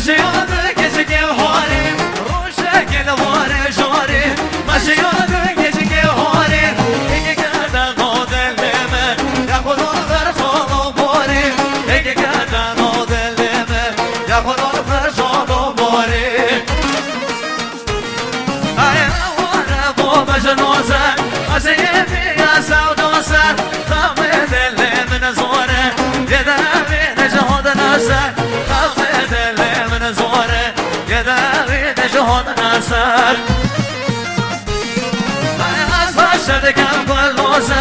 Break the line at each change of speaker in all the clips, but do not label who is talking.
مشيانه کسی که هاری روشه گل واره جاری مشیانه کسی که هاری یکی کردن دل من یا خدا در خانو باری یکی کردن دل من یا خدا در خانو باری ای واره با مجنوزه از یه بیا سودا سر خم دل من زوره یه دمی نجهاد نسر خم دل من زوره یه دمی نجهاد نسر ای از باشد کم بلوزه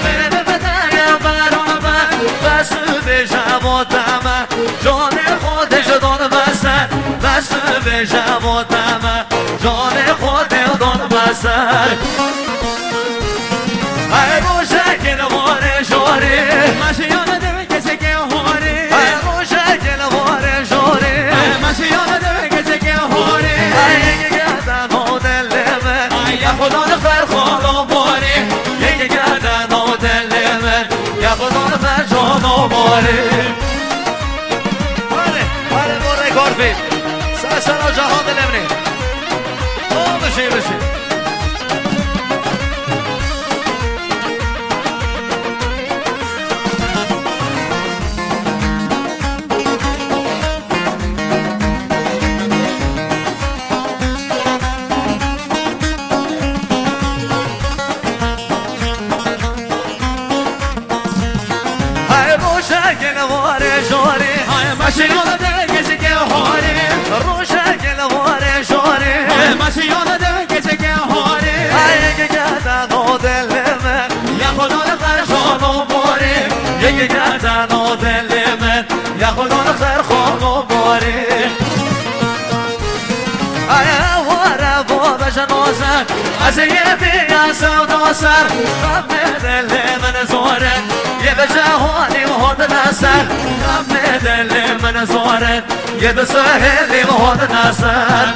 بینه بدنیم برابر بس بشم و دمه جان خودش دان بسر بس بشم و دمه جان خود دان بسر ای روشه گلواره جاری مشیانه دوی کسی که هاری ای روشه گلواره جاری مشیانه دوی کسی که هاری ای یکی گردن و دل من یا خدا نخر خانو باری یکی گردن و دل من یا خدا نخر جانو باری بله باره کار فیلم سرسرا جهان دلمنی بشی مشیانه دوی کسی که هاری روشه گلواره جاری مشیانه دوی کسی که هاری یکی گردن و دل من یا خدا نخر خانو باری یکی گردن و دل من یا خدا نخر خانو باری ای واره با بجنوزن از یه بیا سودا سر خم دل من زوره یه به جهانی هاد نسر خم دل من زوره یه به سهلی هاد نسر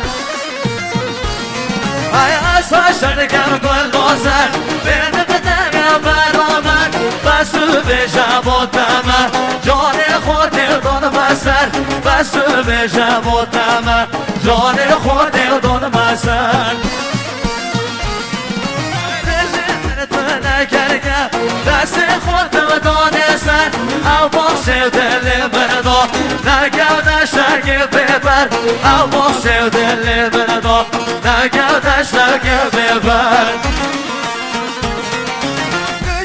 ای از باشد کم گلوزن بینه بدنیم برابر بس بشم و دمه جان خود دان بسر بس بشم و دمه جان خود دان بسر دست خود دانستن او باش دل بردا نگردش نگه ببر او باش دل بردا نگردش نگه ببر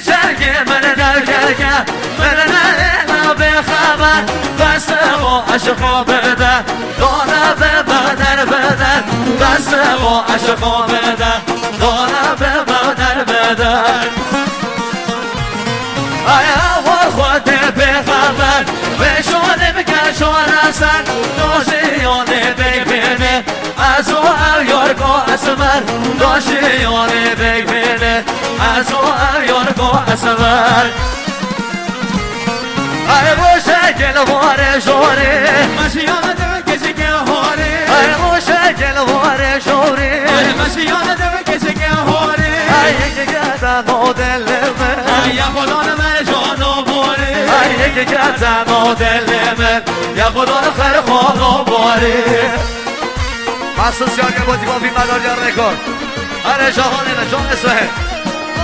جرگه من نگرگه من نه به خبر بس و عشقا بده دانه به بدر بدر بس و عشقا بده دانه به بدر بدر آیا خود بخبر بشونه بکن شورستن داشیانه ببینه از او یارگو اسمر داشیانه ببینه از او یارگو اسمر ای روشه گلواره جوری مشیانه دوی کسی که هاری ای روشه گلواره جوری مشیانه دوی کسی که هاری ای یکی گردن و دل من یا خدا نمر جانو باری ای یکی گردن و دل من یا خدا نخر خانو باری مخصوص یاری بازی با فیلم مداریان رکورد هر جهانه جان سهل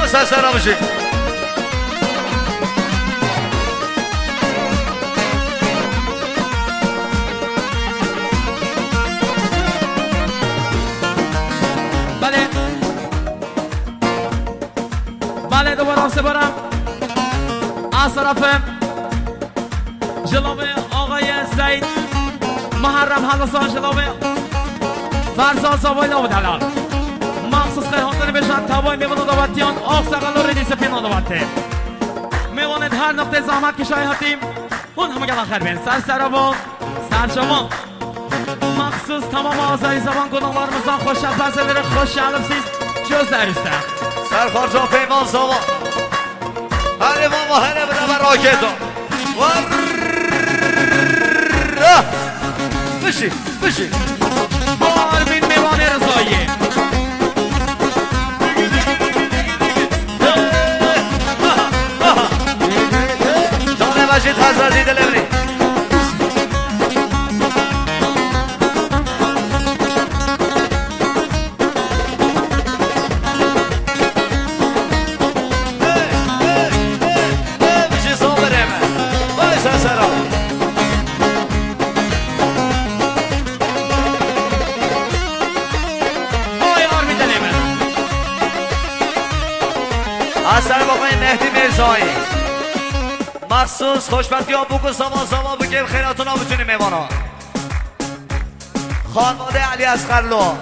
سرسرا بشید بله دوباره سپارم از طرف جناب آقای سعید محرم حلاسان جناب فرزاد زاوای نامد حلال مخصوص خیهانداری بشن تبای میوان داوتیان آق سقل و ردیس پینا داوته میوانید هر نقطه زحمت که شای هاتیم اون همه گلان خیر بین سر سرابان سر شما مخصوص تمام آزایی زبان گناهlarımızdan خوش پسندیر خوش شلبسیز جز درسته
سرخار جا پیمان زمان هر ما هنه بده بر راکتو بشی بشی
آرمین میوان رضایی
جان مجید حضرتی دلوری رضایی مخصوص خوشبختی ها بگو زمان بگیم خیراتون ها بتونیم میمانا خانواده علی اصغرلو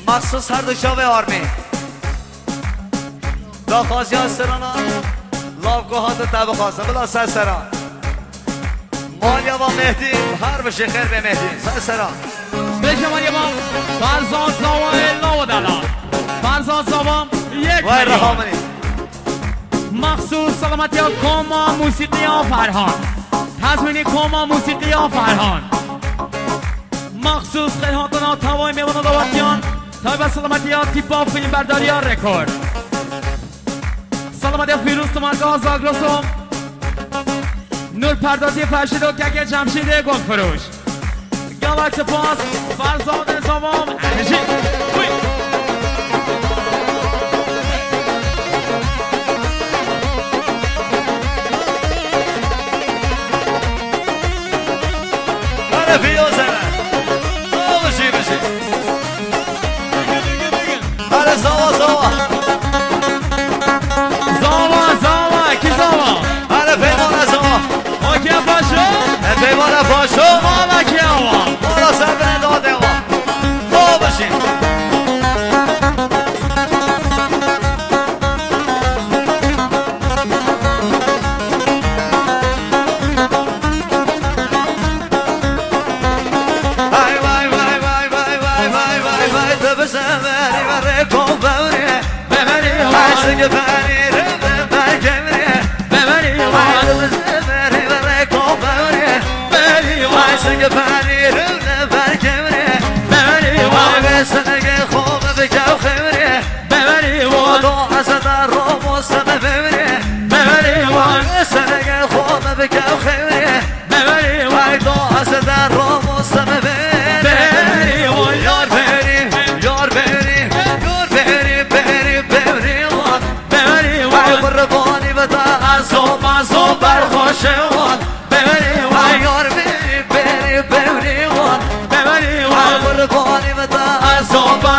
مخصوص هر دو شاوه آرمی داخازی ها سرانا لافگوهات تبه خواسته بلا سرسران مالیا و مهدی هر بشه خیر به مهدی سرسران
بشه مالیا با فرزان زاوان لاو دلال فرزان زاوان یک
وای
میلیون
رحامنی
مخصوص سلامتی ها کاما موسیقی ها فرهان تضمینی کاما موسیقی ها فرهان مخصوص خیرهاتان ها توای میوان و داوتیان تایب سلامتی ها تیپا فیلم برداری ها رکورد سلامتی ها فیروز تمرگاه زاگرسوم نور پردازی فرشید و کک جمشید گل فروش گالاکس پاس فرزاد زمام انرژی
فیروزه بشی هره زوا
کی زوا
هره پیمان زوا
اوکی پاشو
پیمان پاشو
ماما کی آوا
مالا سر به داده وا تو بشی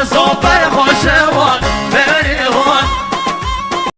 زوبر خوش